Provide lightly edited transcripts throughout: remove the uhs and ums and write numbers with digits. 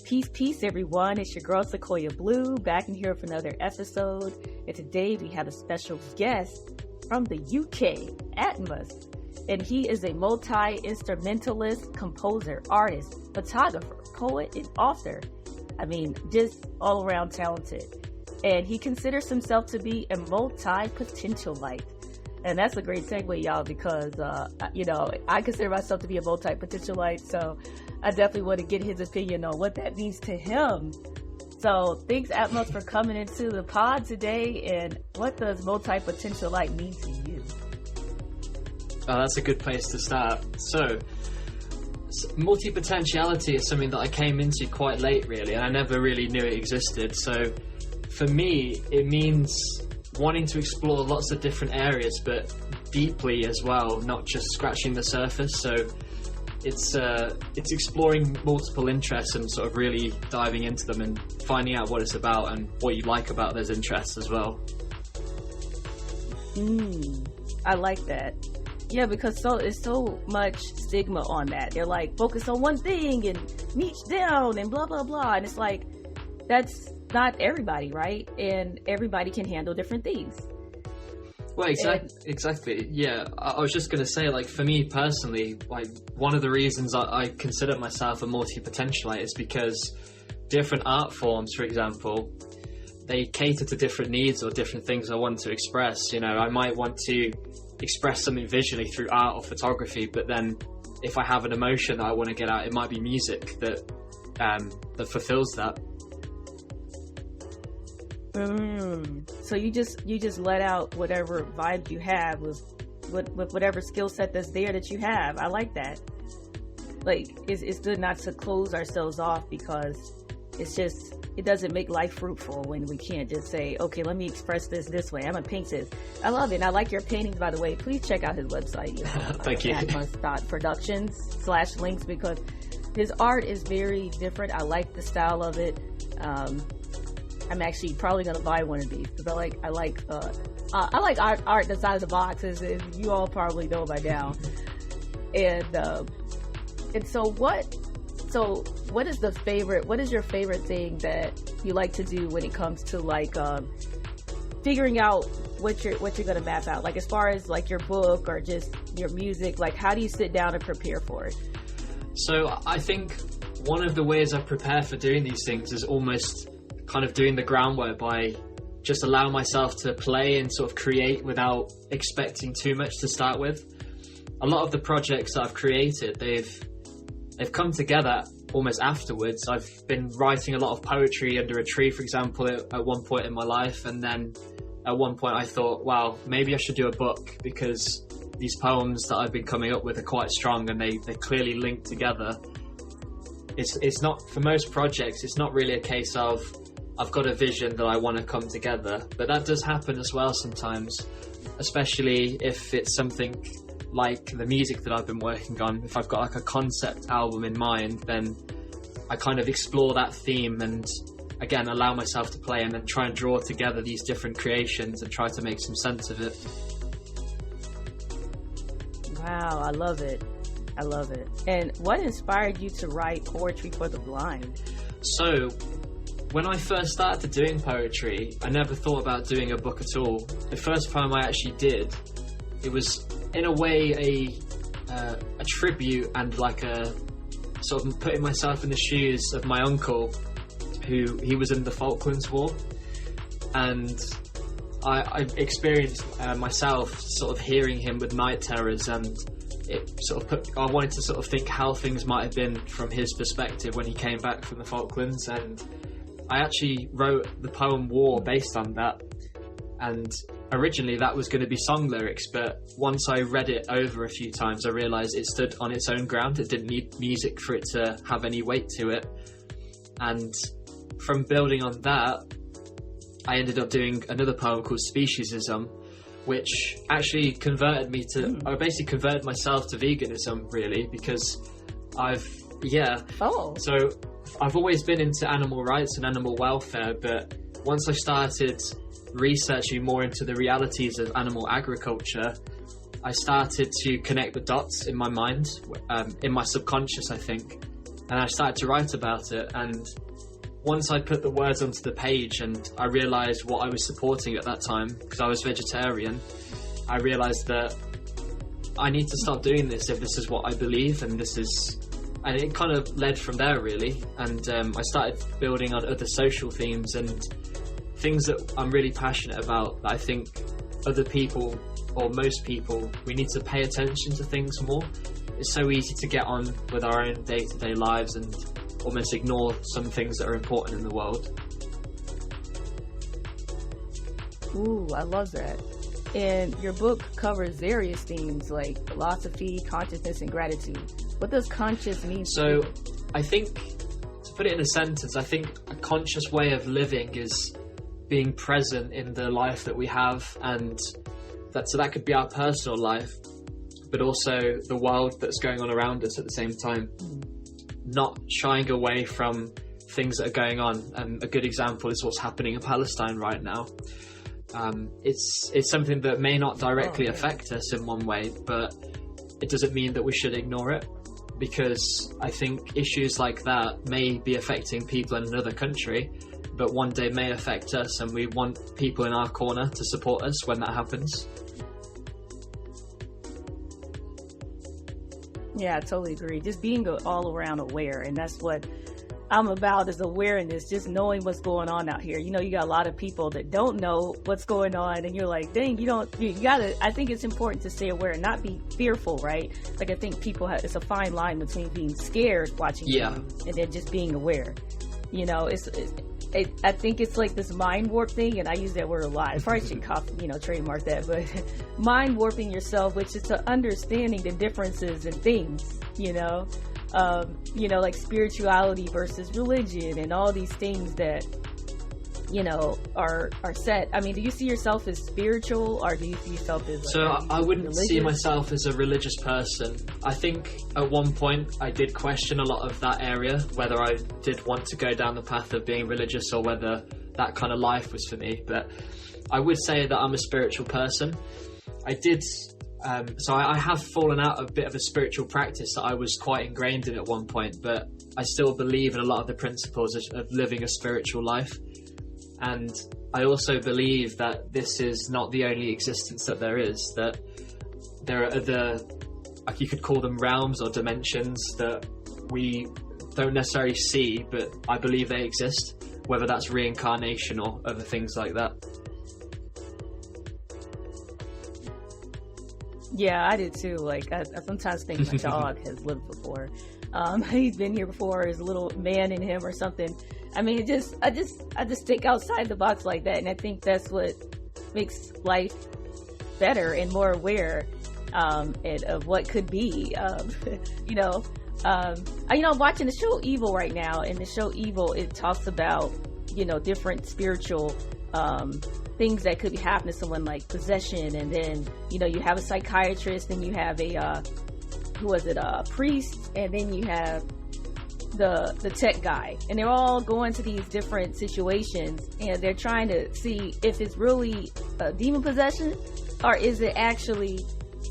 Peace, everyone. It's your girl, Siquoyia Blue, back in here for another episode. And today we have a special guest from the UK, Atmos. And he is a multi-instrumentalist, composer, artist, photographer, poet, and author. I mean, just all around talented. And he considers himself to be a multi-potentialite. And that's a great segue, y'all, because, I consider myself to be a multi-potentialite. So I definitely want to get his opinion on what that means to him. So thanks, Atmos, for coming into the pod today. And what does multi-potentialite mean to you? Oh, that's a good place to start. So, multi-potentiality is something that I came into quite late, really, and I never really knew it existed. So, for me, it means wanting to explore lots of different areas, but deeply as well, not just scratching the surface. So, it's exploring multiple interests and sort of really diving into them and finding out what it's about and what you like about those interests as well. I like that. Yeah, because it's so much stigma on that. They're like, focus on one thing and niche down and blah, blah, blah. And it's like, that's not everybody, right? And everybody can handle different things. Well, exactly. Yeah, I was just going to say, like, for me personally, like, one of the reasons I consider myself a multi-potentialite is because different art forms, for example, they cater to different needs or different things I want to express. You know, I might want to express something visually through art or photography, but then if I have an emotion that I want to get out, it might be music that fulfills that. So you just let out whatever vibe you have with whatever skill set that's there that you have. I like that. Like, it's good not to close ourselves off, because it doesn't make life fruitful when we can't just say, okay, let me express this way. I'm gonna paint this. I love it. And I like your paintings, by the way. Please check out his website. Thank you. Atmos.productions/links, because his art is very different. I like the style of it. I'm actually probably gonna buy one of these because I like art the size of boxes, as you all probably know by now. And so what is your favorite thing that you like to do when it comes to like figuring out what you're gonna map out, like as far as like your book or just your music? Like, how do you sit down and prepare for it? So I think one of the ways I prepare for doing these things is almost kind of doing the groundwork by just allowing myself to play and sort of create without expecting too much to start with. A lot of the projects that I've created, they've come together almost afterwards. I've been writing a lot of poetry under a tree, for example, at one point in my life, and then at one point I thought, wow, maybe I should do a book, because these poems that I've been coming up with are quite strong and they clearly link together. It's not, for most projects, it's not really a case of I've got a vision that I want to come together, but that does happen as well sometimes, especially if it's something like the music that I've been working on. If I've got like a concept album in mind, then I kind of explore that theme and again allow myself to play and then try and draw together these different creations and try to make some sense of it. Wow, I love it. And what inspired you to write poetry for the blind? So when I first started doing poetry, I never thought about doing a book at all. The first poem I actually did, it was in a way a tribute and like a sort of putting myself in the shoes of my uncle, he was in the Falklands War, and I experienced myself sort of hearing him with night terrors, and it sort of I wanted to sort of think how things might have been from his perspective when he came back from the Falklands, and I actually wrote the poem War based on that. And originally that was going to be song lyrics, but once I read it over a few times, I realized it stood on its own ground. It didn't need music for it to have any weight to it. And from building on that, I ended up doing another poem called Speciesism, which actually converted me to, I basically converted myself to veganism, really, because so I've always been into animal rights and animal welfare, but once I started researching more into the realities of animal agriculture, I started to connect the dots in my mind, in my subconscious, I think. and I started to write about it. And once I put the words onto the page and I realized what I was supporting at that time, because I was vegetarian, I realized that I need to start doing this if this is what I believe, and it kind of led from there, really. And I started building on other social themes and things that I'm really passionate about, that I think other people, or most people, we need to pay attention to things more. It's so easy to get on with our own day-to-day lives and almost ignore some things that are important in the world. Ooh, I love that. And your book covers various themes like philosophy, consciousness, and gratitude. What does conscious mean? So I think, to put it in a sentence, I think a conscious way of living is being present in the life that we have, and that could be our personal life, but also the world that's going on around us at the same time. Not shying away from things that are going on. And a good example is what's happening in Palestine right now. It's something that may not directly affect us in one way, but it doesn't mean that we should ignore it, because I think issues like that may be affecting people in another country, but one day may affect us, and we want people in our corner to support us when that happens. Yeah, I totally agree. Just being all around aware, and that's what I'm about, is awareness, just knowing what's going on out here. You know, you got a lot of people that don't know what's going on, and you're like, dang, you gotta, I think it's important to stay aware and not be fearful, right? Like, I think people it's a fine line between being scared watching things and then just being aware. You know, I think it's like this mind warp thing, and I use that word a lot. I probably should trademark that, but mind warping yourself, which is to understanding the differences in things, like spirituality versus religion and all these things that, are set. I mean, do you see yourself as spiritual, or do you see yourself as I wouldn't religious? See myself as a religious person. I think at one point I did question a lot of that area, whether I did want to go down the path of being religious or whether that kind of life was for me. But I would say that I'm a spiritual person. I did I have fallen out of a bit of a spiritual practice that I was quite ingrained in at one point, but I still believe in a lot of the principles of living a spiritual life. And I also believe that this is not the only existence that there is, that there are other, like you could call them realms or dimensions that we don't necessarily see, but I believe they exist, whether that's reincarnation or other things like that. Yeah, I did too. Like, I sometimes think my dog has lived before. He's been here before. There's a little man in him or something. I mean, I just think outside the box like that, and I think that's what makes life better and more aware of what could be. I'm watching the show Evil right now, and the show Evil, it talks about different spiritual things that could be happening to someone, like possession, and then you have a psychiatrist, and you have a priest, and then you have the tech guy, and they're all going to these different situations, and they're trying to see if it's really a demon possession, or is it actually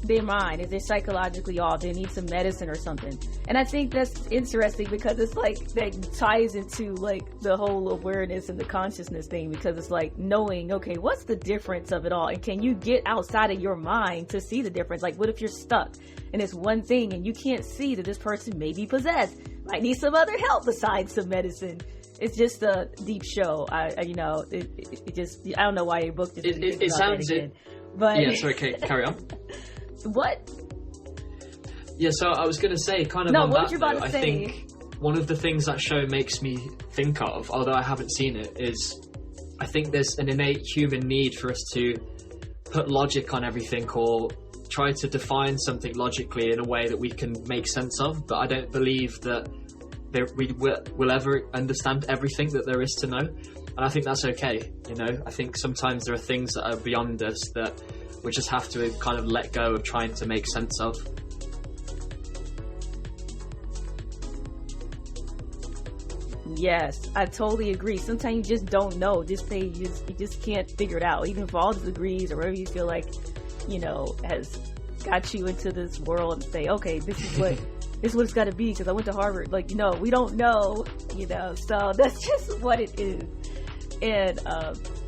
their mind? Is it psychologically off? They need some medicine or something. And I think that's interesting, because it's like that ties into like the whole awareness and the consciousness thing, because it's like knowing, okay, what's the difference of it all, and can you get outside of your mind to see the difference? Like, what if you're stuck in this one thing and you can't see that this person may be possessed, might need some other help besides some medicine? It's just a deep show. I don't know why your book just it sounds it, but yeah, sorry, Kate, carry on. What? Yeah, so I was going to say, kind of no, on what that you about note, to I say? think one of the things that show makes me think of, although I haven't seen it, is I think there's an innate human need for us to put logic on everything, or try to define something logically in a way that we can make sense of. But I don't believe that we will ever understand everything that there is to know. And I think that's okay. I think sometimes there are things that are beyond us that we just have to kind of let go of trying to make sense of. Yes, I totally agree. Sometimes you just don't know. You just can't figure it out. Even for all the degrees or whatever you feel like, has got you into this world, and say, okay, this is what this is what it's got to be because I went to Harvard. Like, we don't know, so that's just what it is. And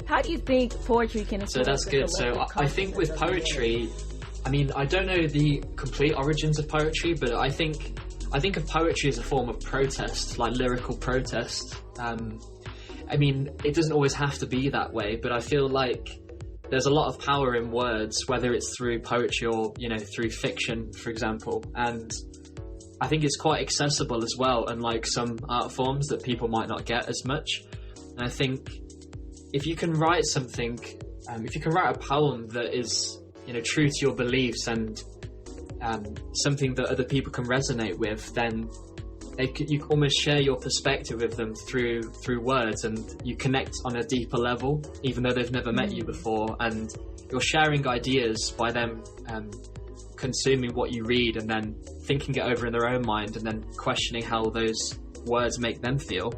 how do you think poetry can influence? So that's good. So I think with poetry, I mean, I don't know the complete origins of poetry, but I think of poetry as a form of protest, like lyrical protest. I mean, it doesn't always have to be that way, but I feel like there's a lot of power in words, whether it's through poetry or, through fiction, for example. And I think it's quite accessible as well, unlike some art forms that people might not get as much. And I think if you can write something, if you can write a poem that is, true to your beliefs and something that other people can resonate with, then you almost share your perspective with them through words, and you connect on a deeper level, even though they've never met you before, and you're sharing ideas by them consuming what you read and then thinking it over in their own mind and then questioning how those words make them feel.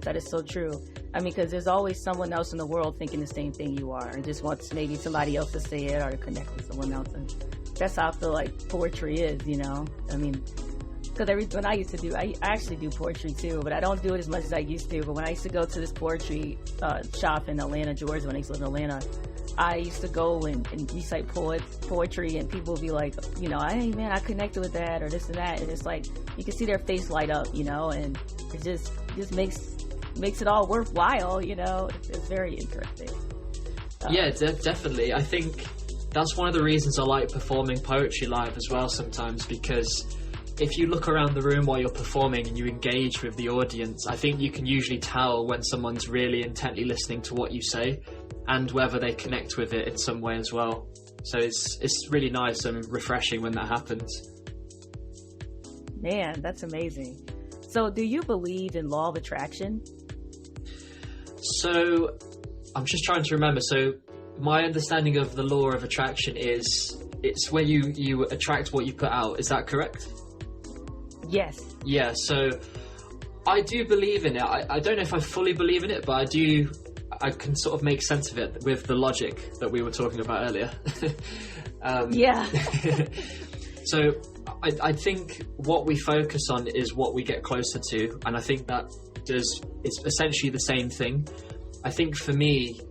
That is so true. I mean, because there's always someone else in the world thinking the same thing you are and just wants maybe somebody else to say it or to connect with someone else. And that's how I feel like poetry is, I mean, because when I used to I actually do poetry too, but I don't do it as much as I used to. But when I used to go to this poetry shop in Atlanta, Georgia, when I used to live in Atlanta, I used to go and recite poetry, and people would be like, hey man, I connected with that or this and that, and it's like you can see their face light up, and it just makes it all worthwhile. It's very interesting. Yeah, definitely. I think that's one of the reasons I like performing poetry live as well sometimes, because if you look around the room while you're performing and you engage with the audience, I think you can usually tell when someone's really intently listening to what you say and whether they connect with it in some way as well. So it's really nice and refreshing when that happens. Man, that's amazing. So do you believe in law of attraction? So I'm just trying to remember. So my understanding of the law of attraction is it's where you attract what you put out. Is that correct? Yes. Yeah, so I do believe in it. I don't know if I fully believe in it, but I can sort of make sense of it with the logic that we were talking about earlier. Yeah. So I think what we focus on is what we get closer to, and I think that it's essentially the same thing. I think for me,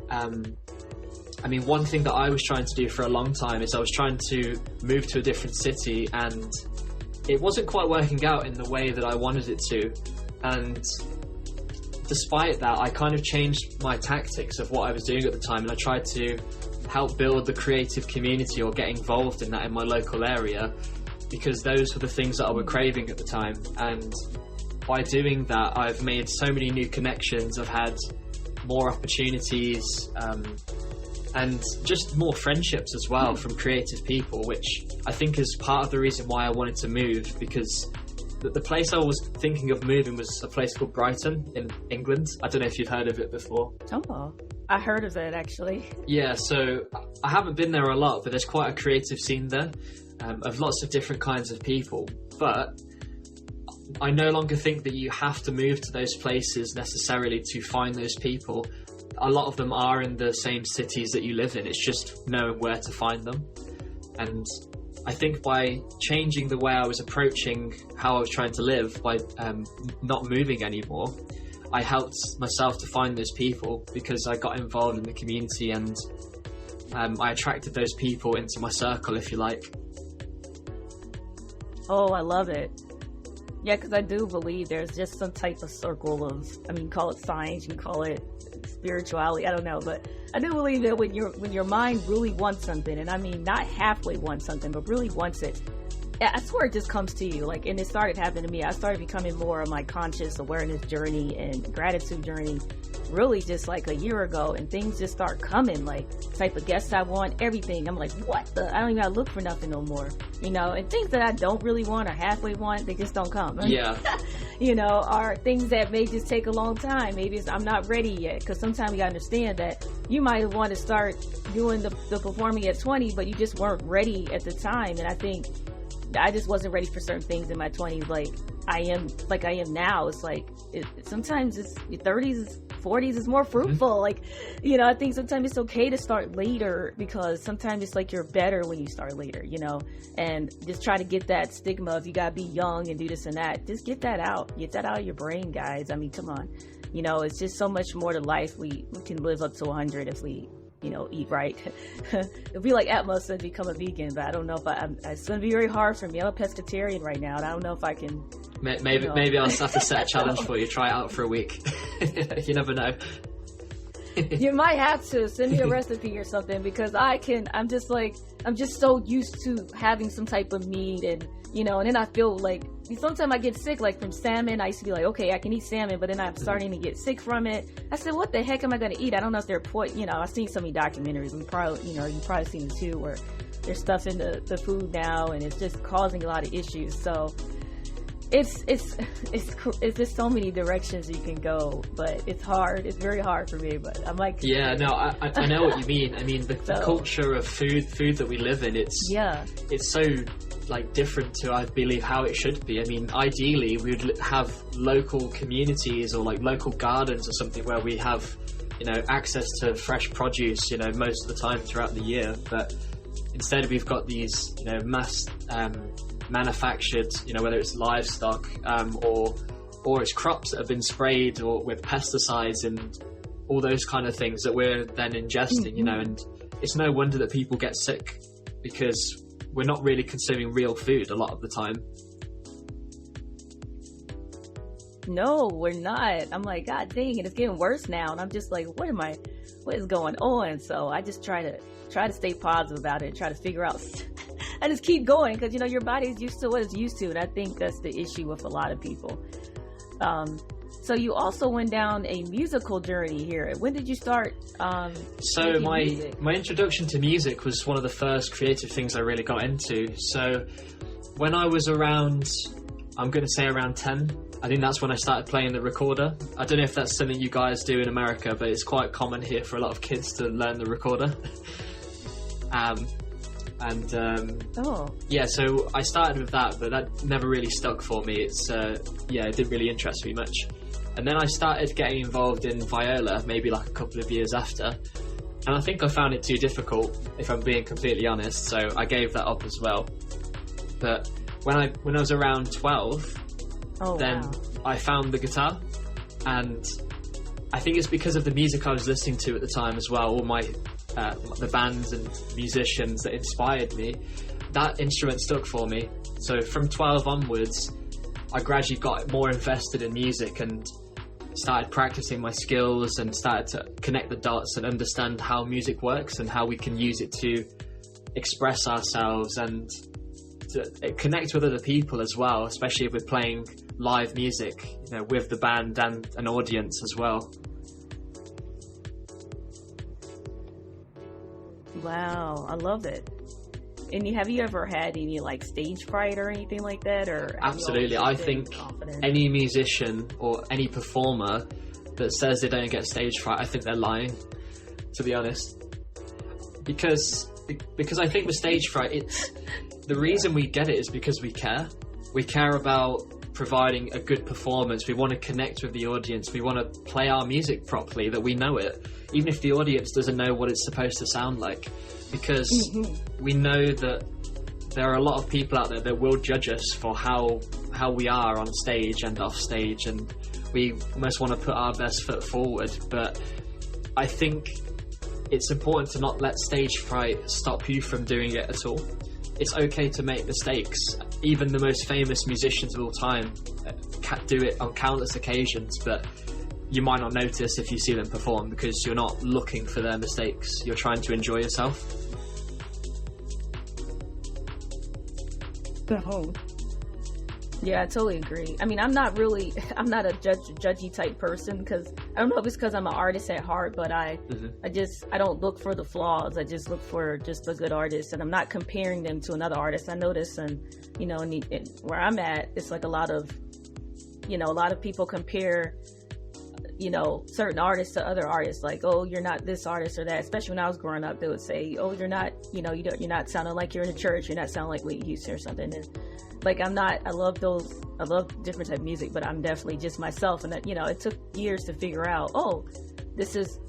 I mean, one thing that I was trying to do for a long time is I was trying to move to a different city, and it wasn't quite working out in the way that I wanted it to. And despite that, I kind of changed my tactics of what I was doing at the time, and I tried to help build the creative community or get involved in that in my local area, because those were the things that I were craving at the time. And by doing that, I've made so many new connections. I've had more opportunities, and just more friendships as well from creative people, which I think is part of the reason why I wanted to move, because the place I was thinking of moving was a place called Brighton in England. I don't know if you've heard of it before. Oh, I heard of it actually. Yeah, so I haven't been there a lot, but there's quite a creative scene there of lots of different kinds of people. But I no longer think that you have to move to those places necessarily to find those people. A lot of them are in the same cities that you live in. It's just knowing where to find them. And I think by changing the way I was approaching how I was trying to live, by not moving anymore, I helped myself to find those people, because I got involved in the community, and I attracted those people into my circle, if you like. Oh, I love it. Yeah, because I do believe there's just some type of circle of, call it science, you can call it spirituality, I don't know, but I do believe that when your mind really wants something, and I mean not halfway wants something, but really wants it, I swear it just comes to you. Like, and it started happening to me. I started becoming more of my conscious awareness journey and gratitude journey really just like a year ago, and things just start coming, like type of guests I want, everything. I'm like, what the? I don't even gotta look for nothing no more, and things that I don't really want or halfway want, they just don't come. Yeah. Are things that may just take a long time. Maybe I'm not ready yet, because sometimes you gotta understand that you might want to start doing the performing at 20, but you just weren't ready at the time. And I think I just wasn't ready for certain things in my 20s. Like I am now. It's like, sometimes it's your 30s, 40s is more fruitful. Like, you know, I think sometimes it's okay to start later, because sometimes it's like you're better when you start later, you know, and just try to get that stigma of you gotta be young and do this and that. Just get that out of your brain, guys. I mean, come on, you know, it's just so much more to life. We can live up to 100 if we, you know, eat right. It'd be like Atmos said, become a vegan, but I don't know if it's going to be very hard for me. I'm a pescatarian right now, and I don't know if I can. Maybe I'll have to set a challenge for you. Try it out for a week. You never know. You might have to send me a recipe or something, because I'm just so used to having some type of meat, and you know, and then I feel like sometimes I get sick, like from salmon. I used to be like, okay, I can eat salmon, but then I'm starting to get sick from it. I said, what the heck am I going to eat? I don't know if they're you know, I've seen so many documentaries, and you've probably seen them too, where there's stuff in the food now, and it's just causing a lot of issues. So it's just so many directions you can go, but it's hard. It's very hard for me, but I'm like, yeah, no, I know what you mean. I mean, the culture of food that we live in, it's so like different to, I believe, how it should be. I mean, ideally we would have local communities or like local gardens or something where we have, you know, access to fresh produce, you know, most of the time throughout the year. But instead we've got these, you know, mass manufactured, you know, whether it's livestock or it's crops that have been sprayed or with pesticides and all those kind of things that we're then ingesting, you know, and it's no wonder that people get sick, because we're not really consuming real food a lot of the time. No, we're not. I'm like, God dang it, it's getting worse now. And I'm just like, what is going on? So I just try to stay positive about it, try to figure out. I just keep going, because, you know, your body's used to what it's used to. And I think that's the issue with a lot of people. So you also went down a musical journey here. When did you start? So my introduction to music was one of the first creative things I really got into. So when I was around, I'm going to say around 10, I think that's when I started playing the recorder. I don't know if that's something you guys do in America, but it's quite common here for a lot of kids to learn the recorder. Yeah, so I started with that, but that never really stuck for me. It didn't really interest me much. And then I started getting involved in viola, maybe like a couple of years after. And I think I found it too difficult, if I'm being completely honest, so I gave that up as well. But when I was around 12, I found the guitar, and I think it's because of the music I was listening to at the time as well, all my the bands and musicians that inspired me. That instrument stuck for me. So from 12 onwards, I gradually got more invested in music and started practicing my skills and started to connect the dots and understand how music works and how we can use it to express ourselves and to connect with other people as well, especially if we're playing live music, you know, with the band and an audience as well. Wow, I love it. And have you ever had any like stage fright or anything like that? Or absolutely, I think any musician or any performer that says they don't get stage fright, I think they're lying, to be honest. Because I think with stage fright, it's the reason we get it is because we care. We care about providing a good performance. We want to connect with the audience. We want to play our music properly, that we know it, even if the audience doesn't know what it's supposed to sound like. Because we know that there are a lot of people out there that will judge us for how we are on stage and off stage, and we almost want to put our best foot forward. But I think it's important to not let stage fright stop you from doing it at all. It's okay to make mistakes. Even the most famous musicians of all time do it on countless occasions, but you might not notice if you see them perform because you're not looking for their mistakes. You're trying to enjoy yourself. Yeah, I totally agree. I mean, I'm not a judgy type person, because I don't know if it's because I'm an artist at heart, but I don't look for the flaws. I just look for just a good artist, and I'm not comparing them to another artist. I notice, and you know, where I'm at, it's like a lot of people compare certain artists to other artists, like, oh, you're not this artist or that. Especially when I was growing up, they would say, oh, you're not, you're not sounding like you're in a church. You're not sounding like Whitney Houston or something. And like, I love different type of music, but I'm definitely just myself. And it took years to figure out, oh, this is,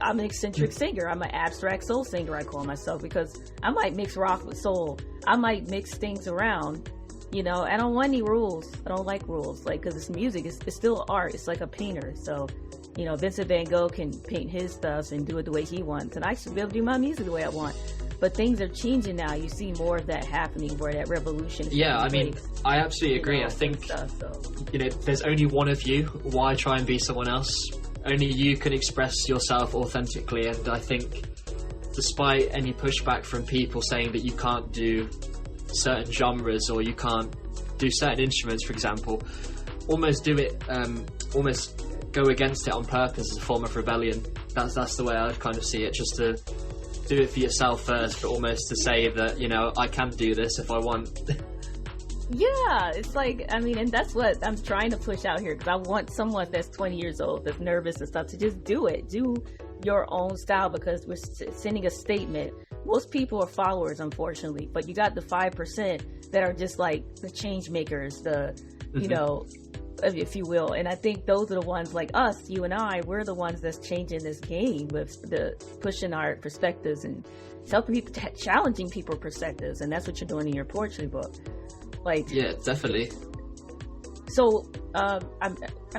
I'm an eccentric singer. I'm an abstract soul singer, I call myself, because I might mix rock with soul. I might mix things around. I don't want any rules. I don't like rules, like, because it's music. It's still art. It's like a painter. So, Vincent Van Gogh can paint his stuff and do it the way he wants, and I should be able to do my music the way I want. But things are changing now. You see more of that happening, where that revolution is I absolutely agree. I think there's only one of you. Why try and be someone else? Only you can express yourself authentically. And I think, despite any pushback from people saying that you can't do certain genres or you can't do certain instruments, for example, almost do it, almost go against it on purpose as a form of rebellion. That's the way I'd kind of see it, just to do it for yourself first, but almost to say that, I can do this if I want. Yeah, it's like, and that's what I'm trying to push out here, because I want someone that's 20 years old, that's nervous and stuff, to just do it. Do your own style, because we're sending a statement. Most people are followers, unfortunately, but you got the 5% that are just like the change makers, if you will. And I think those are the ones like us, you and I, we're the ones that's changing this game with the pushing our perspectives and helping people, challenging people's perspectives. And that's what you're doing in your poetry book. Like, yeah, definitely. So I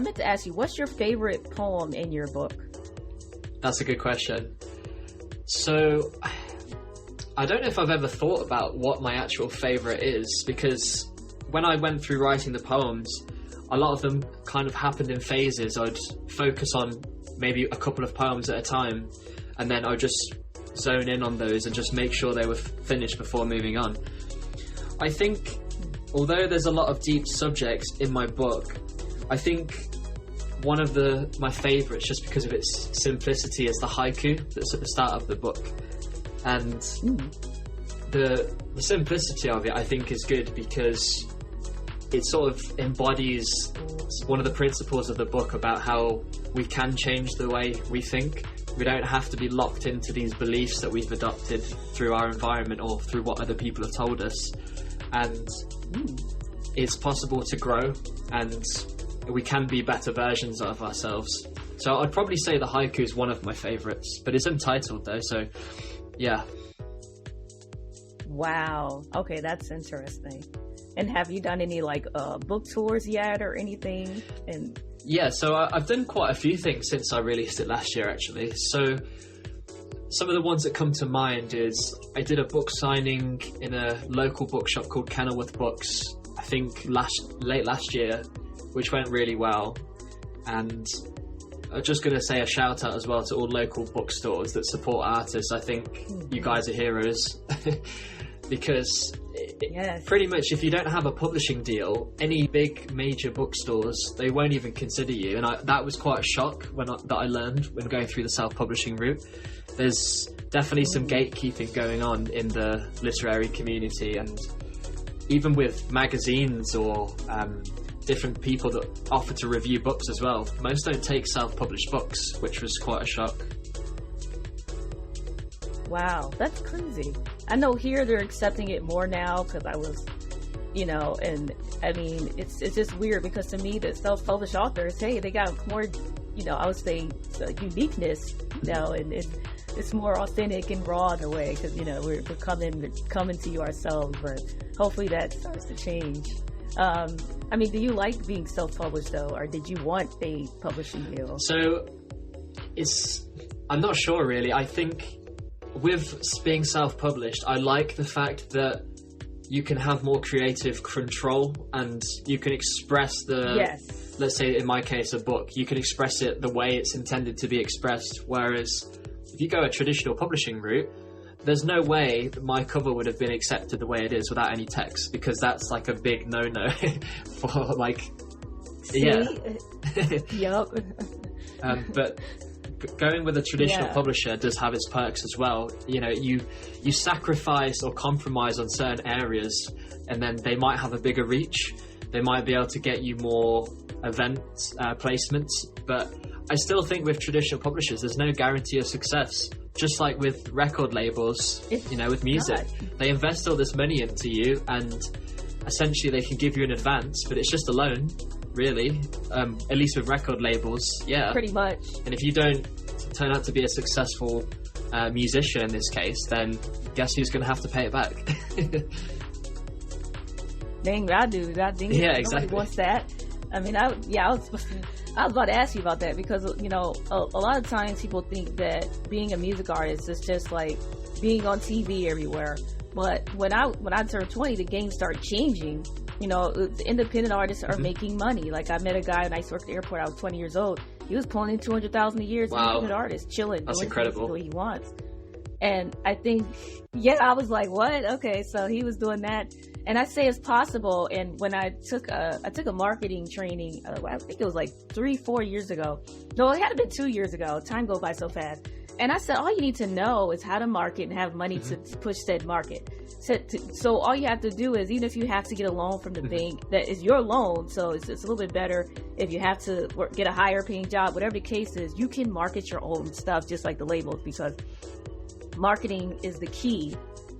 meant to ask you, what's your favorite poem in your book? That's a good question. So I don't know if I've ever thought about what my actual favorite is, because when I went through writing the poems, a lot of them kind of happened in phases. I'd focus on maybe a couple of poems at a time, and then I'd just zone in on those and just make sure they were finished before moving on. I think, although there's a lot of deep subjects in my book, I think one of my favourites, just because of its simplicity, is the haiku that's at the start of the book. And the simplicity of it, I think, is good because it sort of embodies one of the principles of the book about how we can change the way we think. We don't have to be locked into these beliefs that we've adopted through our environment or through what other people have told us. And it's possible to grow, and we can be better versions of ourselves. So I'd probably say the haiku is one of my favourites, but it's untitled though, so yeah. Wow. Okay, that's interesting. And have you done any book tours yet or anything? And yeah, so I've done quite a few things since I released it last year, actually. So some of the ones that come to mind is I did a book signing in a local bookshop called Kenilworth Books, I think late last year, which went really well. And I'm just going to say a shout out as well to all local bookstores that support artists. I think you guys are heroes because yes. Pretty much if you don't have a publishing deal, any big major bookstores, they won't even consider you. And that was quite a shock that I learned when going through the self-publishing route. There's definitely some gatekeeping going on in the literary community, and even with magazines or different people that offer to review books as well, most don't take self-published books, which was quite a shock. Wow, that's crazy. I know here they're accepting it more now because I was, and I mean, it's just weird because to me, the self-published authors, hey, they got more, I would say uniqueness now, and it's more authentic and raw in a way because, we're coming to you ourselves, but hopefully that starts to change. I mean, do you like being self-published though, or did you want a publishing deal? So I'm not sure really. I think with being self-published, I like the fact that you can have more creative control and you can express let's say in my case, a book, you can express it the way it's intended to be expressed. Whereas if you go a traditional publishing route, there's no way that my cover would have been accepted the way it is without any text, because that's like a big no-no for See? yeah. Yep. But going with a traditional publisher does have its perks as well. You know, you sacrifice or compromise on certain areas, and then they might have a bigger reach. They might be able to get you more event placements, but I still think with traditional publishers, there's no guarantee of success. Just like with record labels, you know, with music, they invest all this money into you, and essentially they can give you an advance, but it's just a loan, really. At least with record labels, pretty much. And if you don't turn out to be a successful musician in this case, then guess who's going to have to pay it back? Dang, I do. Yeah, exactly. Nobody wants that. I mean, I was about to ask you about that, because, you know, a lot of times people think that being a music artist is just like being on TV everywhere. But when I turned 20, the game started changing. You know, the independent artists are making money. Like, I met a guy when I used to work at the airport. I was 20 years old. He was pulling in $200,000 a year as an independent artist, chilling, that's doing incredible. what he wants. And I think, I was like, what? Okay, so he was doing that. And I say it's possible. And when I took a marketing training, I think it was like 3-4 years ago. No, it had been 2 years ago. Time goes by so fast. And I said, all you need to know is how to market and have money to push said market. So all you have to do is, even if you have to get a loan from the bank, that is your loan. So it's a little bit better if you have to get a higher paying job, whatever the case is, you can market your own stuff just like the labels, because marketing is the key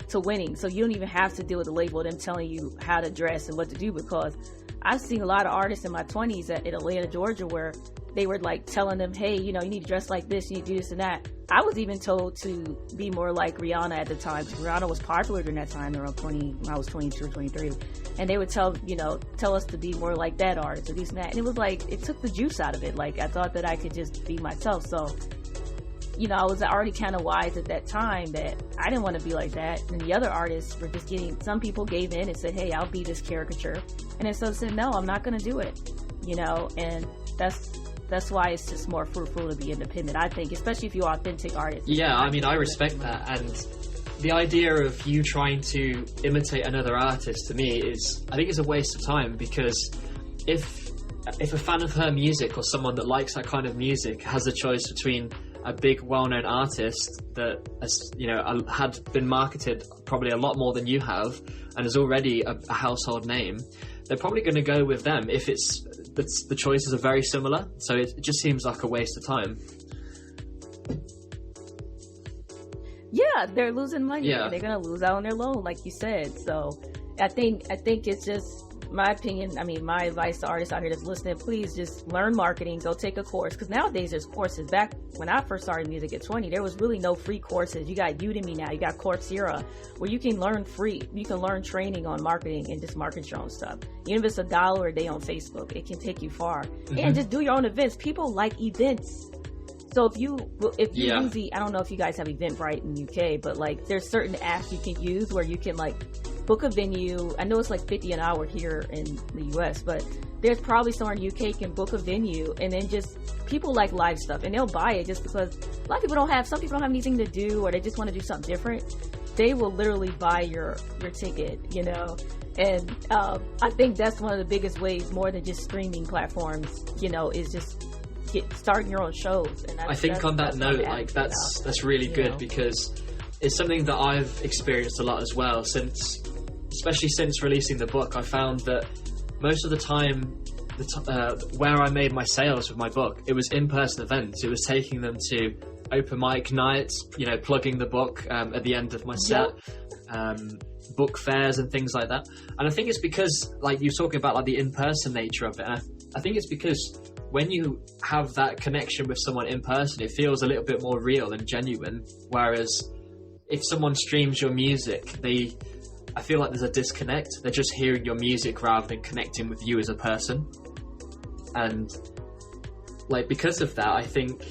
to winning. So you don't even have to deal with the label, them telling you how to dress and what to do, because I've seen a lot of artists in my 20s in Atlanta, Georgia, where they were like telling them, hey, you know, you need to dress like this, you need to do this and that. I was even told to be more like Rihanna at the time, because Rihanna was popular during that time, around when I was 22 or 23. And they would tell us to be more like that artist or this and that. And it was like, it took the juice out of it. Like, I thought that I could just be myself. So, you know, I was already kind of wise at that time that I didn't want to be like that. And the other artists were just some people gave in and said, hey, I'll be this caricature. And then so said, no, I'm not going to do it, you know, and that's why it's just more fruitful to be independent, I think, especially if you're an authentic artist. Yeah, I mean, I respect that. And the idea of you trying to imitate another artist, to me, I think it's a waste of time, because if a fan of her music or someone that likes that kind of music has a choice between a big well-known artist that has, you know, had been marketed probably a lot more than you have and is already a household name, they're probably going to go with them if the choices are very similar. So it just seems like a waste of time. Yeah, they're losing money. Yeah. They're going to lose out on their loan, like you said. So I think it's just my opinion. I mean, my advice to artists out here that's listening, please just learn marketing, go take a course. Because nowadays there's courses. Back when I first started music at 20, there was really no free courses. You got Udemy now, you got Coursera, where you can learn free. You can learn training on marketing and just market your own stuff. Even if it's $1 a day on Facebook, it can take you far. And just do your own events. People like events. So if you use I don't know if you guys have Eventbrite in the UK, but like there's certain apps you can use where you can like book a venue. I know it's like $50 an hour here in the US, but there's probably somewhere in the UK you can book a venue, and then just people like live stuff and they'll buy it just because some people don't have anything to do, or they just want to do something different. They will literally buy your ticket, you know? And I think that's one of the biggest ways, more than just streaming platforms, you know, is just starting your own shows. And I think on that note, like that's really good, because it's something that I've experienced a lot as well, especially since releasing the book. I found that most of the time where I made my sales with my book, it was in-person events. It was taking them to open mic nights, you know, plugging the book at the end of my set, book fairs and things like that. And I think it's because, like, you're talking about like the in-person nature of it, and I think it's because when you have that connection with someone in person, it feels a little bit more real and genuine. Whereas if someone streams your music, I feel like there's a disconnect. They're just hearing your music rather than connecting with you as a person. And like, because of that, I think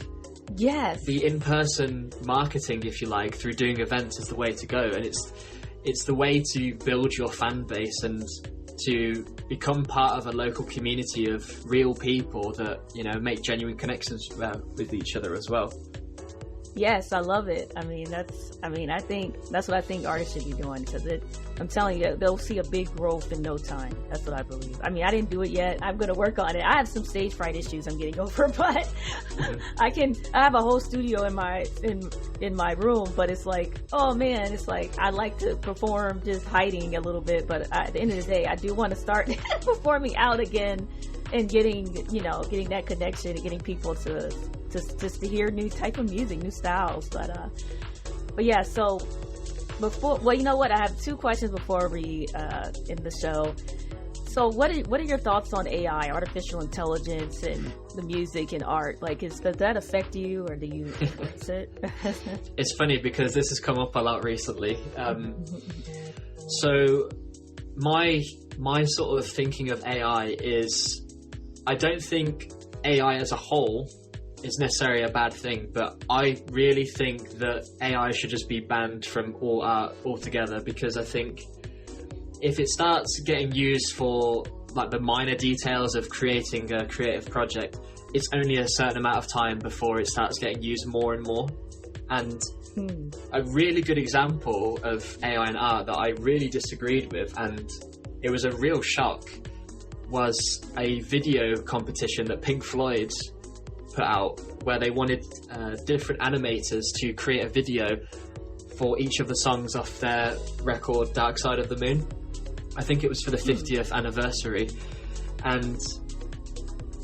the in-person marketing, if you like, through doing events is the way to go. And it's the way to build your fan base and to become part of a local community of real people that, you know, make genuine connections with each other as well. Yes, I love it. I think that's what I think artists should be doing, because I'm telling you, they'll see a big growth in no time. That's what I believe. I mean, I didn't do it yet. I'm going to work on it. I have some stage fright issues I'm getting over, but I have a whole studio in my room, but it's like, oh man, it's like, I like to perform just hiding a little bit, but at the end of the day, I do want to start performing out again and getting that connection and getting people to hear new type of music, new styles. But yeah, so you know what? I have two questions before we end the show. So what are your thoughts on AI, artificial intelligence, and the music and art? Like, does that affect you, or do you embrace it? It's funny because this has come up a lot recently. So my sort of thinking of AI is, I don't think AI as a whole is necessarily a bad thing, but I really think that AI should just be banned from all art altogether, because I think if it starts getting used for like the minor details of creating a creative project, it's only a certain amount of time before it starts getting used more and more. And a really good example of AI and art that I really disagreed with, and it was a real shock, was a video competition that Pink Floyd put out, where they wanted different animators to create a video for each of the songs off their record Dark Side of the Moon. I think it was for the 50th anniversary, and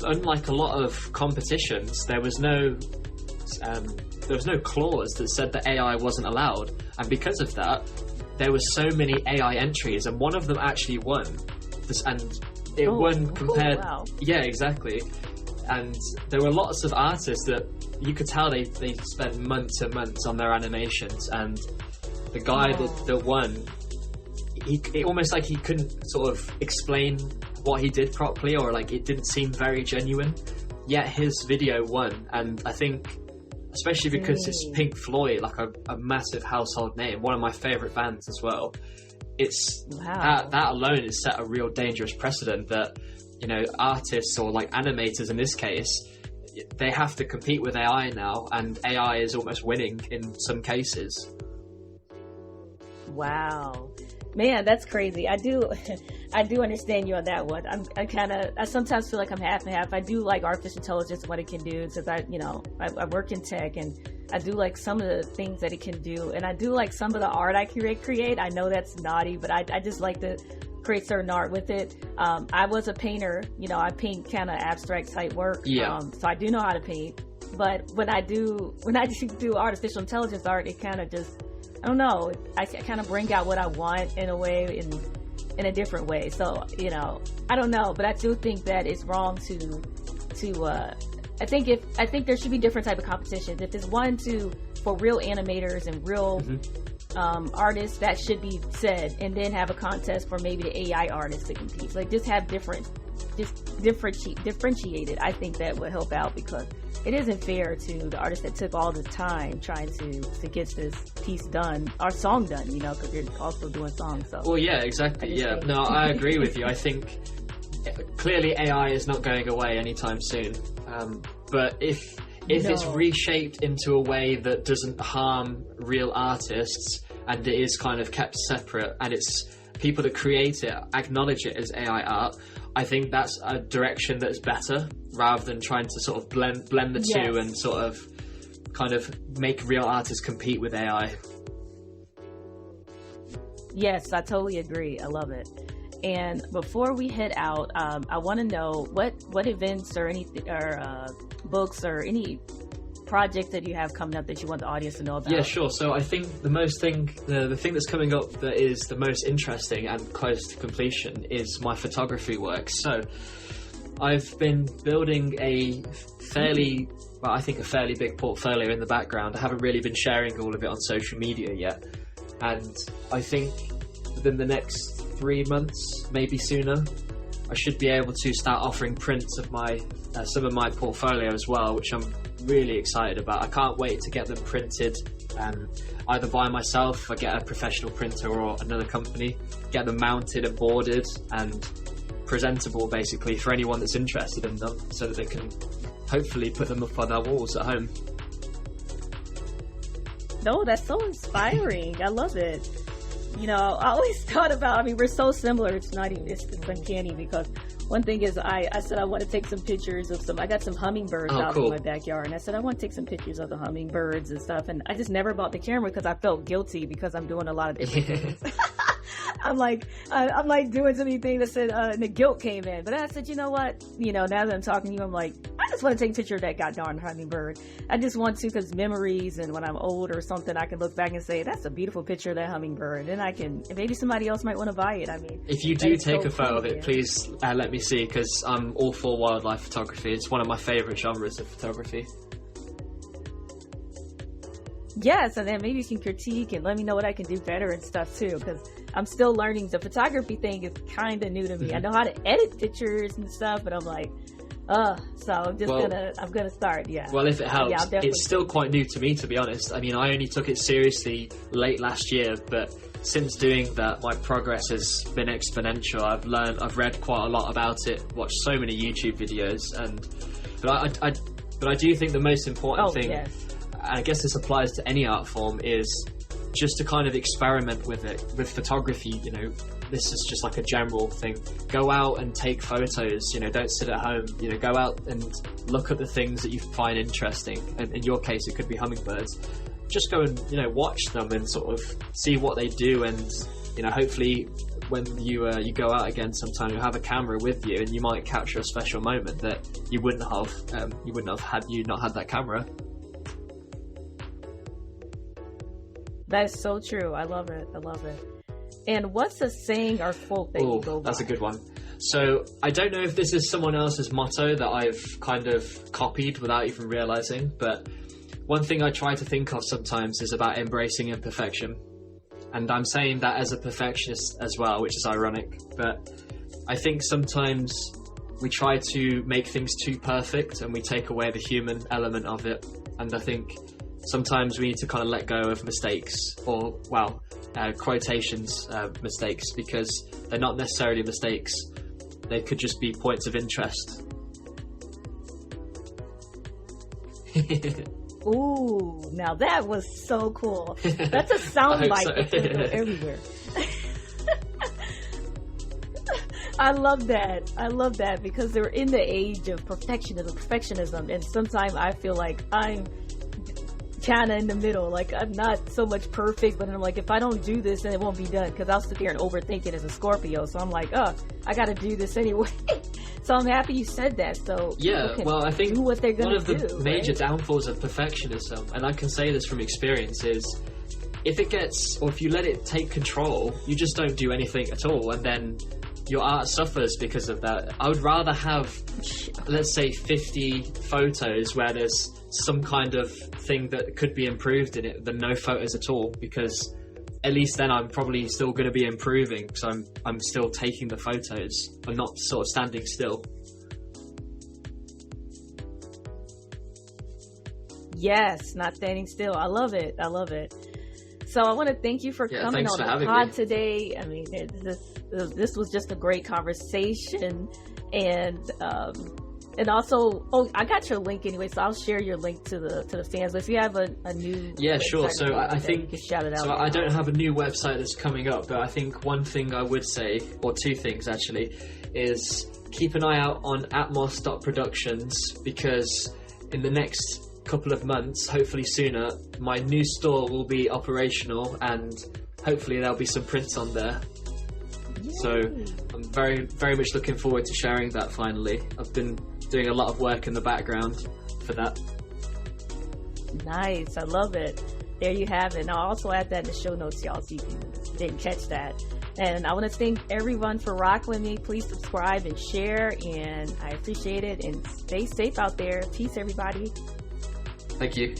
unlike a lot of competitions, there was no clause that said that AI wasn't allowed, and because of that, there were so many AI entries, and one of them actually won. It won compared. Wow. Yeah, exactly. And there were lots of artists that you could tell they spent months and months on their animations, and the guy that won, it almost like he couldn't sort of explain what he did properly, or like it didn't seem very genuine, yet his video won. And I think, especially because it's Pink Floyd, like a massive household name, one of my favorite bands as well, it's that alone has set a real dangerous precedent that, you know, artists, or like animators in this case, they have to compete with AI now, and AI is almost winning in some cases. Wow, man, that's crazy. I do understand you on that one. I sometimes feel like I'm half and half. I do like artificial intelligence and what it can do, because I work in tech, and I do like some of the things that it can do, and I do like some of the art I create. I know that's naughty, but I just like to create certain art with it. I was a painter, I paint kind of abstract type work. Yeah. So I do know how to paint, but when I do artificial intelligence art, it kind of just, I don't know, I kind of bring out what I want in a way, in a different way. So, I don't know, but I do think that it's wrong to I think there should be different type of competitions. If there's one for real animators and real artists, that should be said, and then have a contest for maybe the AI artists to compete. Like, just have differentiated. I think that would help out, because it isn't fair to the artists that took all the time trying to get this piece done, our song done, because they're also doing songs. So. Well, yeah, exactly. Yeah, no, I agree with you. I think clearly AI is not going away anytime soon. But if it's reshaped into a way that doesn't harm real artists, and it is kind of kept separate, and it's people that create it acknowledge it as AI art, I think that's a direction that's better, rather than trying to sort of blend the two and sort of kind of make real artists compete with AI. Yes, I totally agree. I love it. And before we head out, I want to know what events or anything, or books or any project that you have coming up that you want the audience to know about. Yeah, sure. So I think the thing that's coming up that is the most interesting and close to completion is my photography work. So I've been building a fairly big portfolio in the background. I haven't really been sharing all of it on social media yet, and I think within the next 3 months, maybe sooner, I should be able to start offering prints of my some of my portfolio as well, which I'm really excited about. I can't wait to get them printed, either by myself, or get a professional printer, or another company, get them mounted and boarded and presentable, basically, for anyone that's interested in them, so that they can hopefully put them up on their walls at home. No, that's so inspiring. I love it. You know, I always thought about, I mean, we're so similar. It's uncanny because one thing is I said I want to take some pictures of I got some hummingbirds out in my backyard. And I said, I want to take some pictures of the hummingbirds and stuff. And I just never bought the camera because I felt guilty because I'm doing a lot of different things. I'm like doing so many things that said, and the guilt came in. But I said, you know what? You know, now that I'm talking to you, I'm like, I just want to take a picture of that goddamn hummingbird. I just want to, because memories, and when I'm old or something, I can look back and say, that's a beautiful picture of that hummingbird. And I can, maybe somebody else might want to buy it. I mean, if you do take a photo of it, please let me see, because I'm all for wildlife photography. It's one of my favorite genres of photography. Yes, and then maybe you can critique and let me know what I can do better and stuff too, because I'm still learning. The photography thing is kind of new to me. I know how to edit pictures and stuff, but I'm like, so I'm just I'm gonna start. Yeah. Well, if it helps, it's still quite new to me, to be honest. I mean, I only took it seriously late last year, but since doing that, my progress has been exponential. I've read quite a lot about it, watched so many YouTube videos, but I do think the most important thing. Yes. And I guess this applies to any art form, is just to kind of experiment with it. With photography, you know, this is just like a general thing. Go out and take photos, you know, don't sit at home, you know, go out and look at the things that you find interesting. And in your case, it could be hummingbirds. Just go and, you know, watch them and sort of see what they do. And, you know, hopefully when you go out again sometime, you'll have a camera with you and you might capture a special moment that you wouldn't have had you not had that camera. That is so true. I love it. I love it. And what's a saying or quote that you go by? That's a good one. So I don't know if this is someone else's motto that I've kind of copied without even realizing, but one thing I try to think of sometimes is about embracing imperfection. And I'm saying that as a perfectionist as well, which is ironic. But I think sometimes we try to make things too perfect and we take away the human element of it. And I think sometimes we need to kind of let go of mistakes, or, quotations, mistakes, because they're not necessarily mistakes. They could just be points of interest. Ooh, now that was so cool. That's a soundbite that's going to go everywhere. I love that. I love that, because we're in the age of perfectionism, and sometimes I feel like I'm kind of in the middle. Like, I'm not so much perfect, but I'm like, if I don't do this, then it won't be done, because I'll sit there and overthink it as a Scorpio. So I'm like, I got to do this anyway. So I'm happy you said that. So yeah, well, I think what they're one of the major right? downfalls of perfectionism, and I can say this from experience, is if you let it take control, you just don't do anything at all, and then your art suffers because of that. I would rather have, let's say, 50 photos where there's some kind of thing that could be improved in it than no photos at all, because at least then I'm probably still going to be improving, because I'm still taking the photos. I'm not sort of standing still. Yes, not standing still. I love it. I love it. So I want to thank you for coming on the pod today. I mean, this was just a great conversation, and also, I got your link anyway, so I'll share your link to the fans. If you have a new sure. So I think you can shout it out. So I don't have a new website that's coming up, but I think one thing I would say, or two things actually, is keep an eye out on atmos.productions, because in the next couple of months, hopefully sooner, my new store will be operational, and hopefully there'll be some prints on there. Yay. So I'm very, very much looking forward to sharing that finally. I've been doing a lot of work in the background for that. Nice. I love it. There you have it. And I'll also add that in the show notes, y'all, so you didn't catch that. And I want to thank everyone for rocking with me. Please subscribe and share, and I appreciate it. And stay safe out there. Peace, everybody. Thank you.